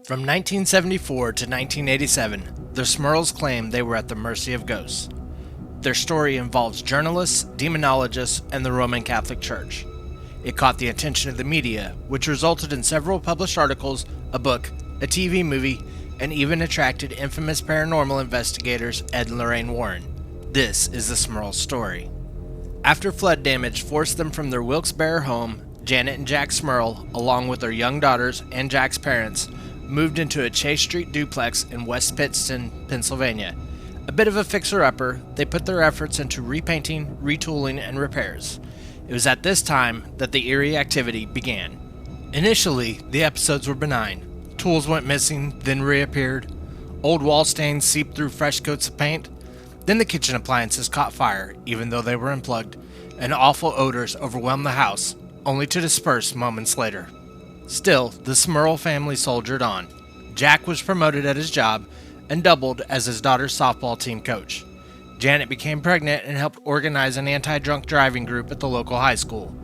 From 1974 to 1987, the Smurls claimed they were at the mercy of ghosts. Their story involves journalists, demonologists, and the Roman Catholic Church. It caught the attention of the media, which resulted in several published articles, a book, a TV movie, and even attracted infamous paranormal investigators Ed and Lorraine Warren. This is the Smurl story. After flood damage forced them from their Wilkes-Barre home, Janet and Jack Smurl, along with their young daughters and Jack's parents, moved into a Chase Street duplex in West Pittston, Pennsylvania. A bit of a fixer-upper, they put their efforts into repainting, retooling, and repairs. It was at this time that the eerie activity began. Initially, the episodes were benign. Tools went missing, then reappeared. Old wall stains seeped through fresh coats of paint. Then the kitchen appliances caught fire, even though they were unplugged, and awful odors overwhelmed the house, only to disperse moments later. Still, the Smurl family soldiered on. Jack was promoted at his job and doubled as his daughter's softball team coach. Janet became pregnant and helped organize an anti-drunk driving group at the local high school.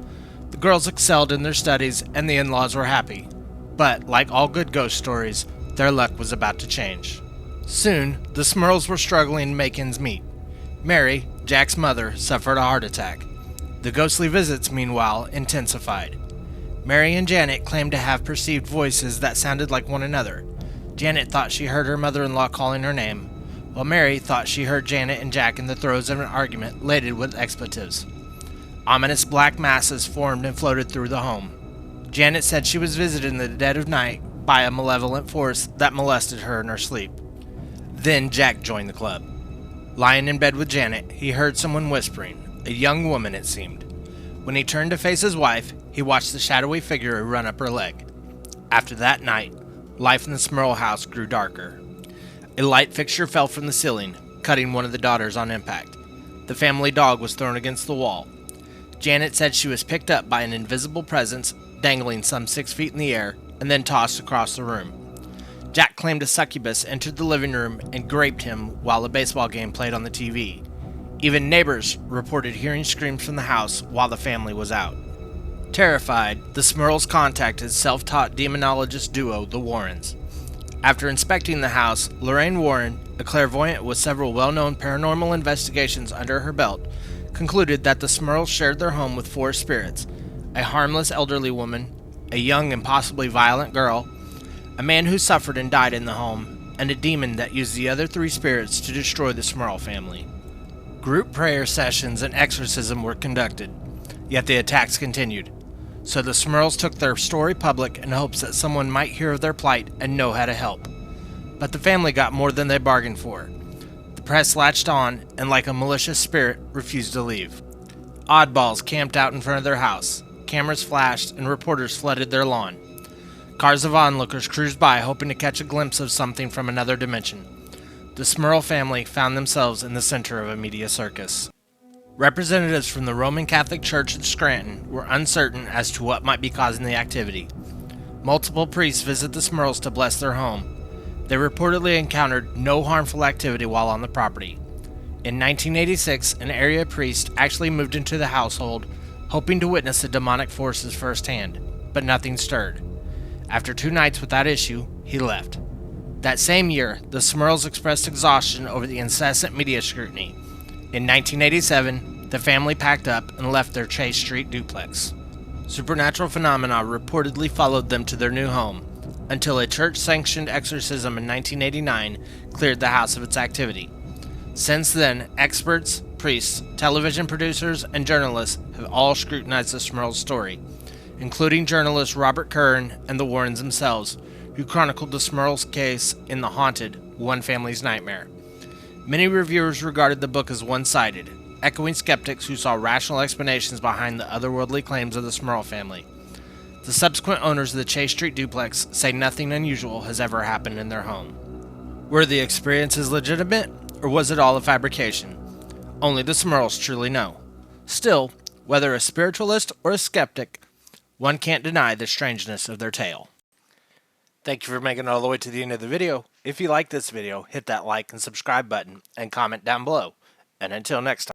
The girls excelled in their studies and the in-laws were happy. But, like all good ghost stories, their luck was about to change. Soon, the Smurls were struggling to make ends meet. Mary, Jack's mother, suffered a heart attack. The ghostly visits, meanwhile, intensified. Mary and Janet claimed to have perceived voices that sounded like one another. Janet thought she heard her mother-in-law calling her name, while Mary thought she heard Janet and Jack in the throes of an argument laden with expletives. Ominous black masses formed and floated through the home. Janet said she was visited in the dead of night by a malevolent force that molested her in her sleep. Then Jack joined the club. Lying in bed with Janet, he heard someone whispering, a young woman it seemed. When he turned to face his wife, he watched the shadowy figure run up her leg. After that night, life in the Smurl house grew darker. A light fixture fell from the ceiling, cutting one of the daughters on impact. The family dog was thrown against the wall. Janet said she was picked up by an invisible presence, dangling some 6 feet in the air, and then tossed across the room. Jack claimed a succubus entered the living room and raped him while a baseball game played on the TV. Even neighbors reported hearing screams from the house while the family was out. Terrified, the Smurls contacted self-taught demonologist duo, the Warrens. After inspecting the house, Lorraine Warren, a clairvoyant with several well-known paranormal investigations under her belt, concluded that the Smurls shared their home with 4 spirits: a harmless elderly woman, a young and possibly violent girl, a man who suffered and died in the home, and a demon that used the other 3 spirits to destroy the Smurl family. Group prayer sessions and exorcism were conducted, yet the attacks continued. So the Smurls took their story public in hopes that someone might hear of their plight and know how to help. But the family got more than they bargained for. The press latched on and, like a malicious spirit, refused to leave. Oddballs camped out in front of their house. Cameras flashed and reporters flooded their lawn. Cars of onlookers cruised by hoping to catch a glimpse of something from another dimension. The Smurl family found themselves in the center of a media circus. Representatives from the Roman Catholic Church in Scranton were uncertain as to what might be causing the activity. Multiple priests visited the Smurls to bless their home. They reportedly encountered no harmful activity while on the property. In 1986, an area priest actually moved into the household, hoping to witness the demonic forces firsthand, but nothing stirred. After 2 nights without issue, he left. That same year, the Smurls expressed exhaustion over the incessant media scrutiny. In 1987, the family packed up and left their Chase Street duplex. Supernatural phenomena reportedly followed them to their new home, until a church-sanctioned exorcism in 1989 cleared the house of its activity. Since then, experts, priests, television producers, and journalists have all scrutinized the Smurls story, including journalist Robert Kern and the Warrens themselves, who chronicled the Smurls case in The Haunted, One Family's Nightmare. Many reviewers regarded the book as one-sided, echoing skeptics who saw rational explanations behind the otherworldly claims of the Smurl family. The subsequent owners of the Chase Street duplex say nothing unusual has ever happened in their home. Were the experiences legitimate, or was it all a fabrication? Only the Smurls truly know. Still, whether a spiritualist or a skeptic, one can't deny the strangeness of their tale. Thank you for making it all the way to the end of the video. If you like this video, hit that like and subscribe button and comment down below. And until next time.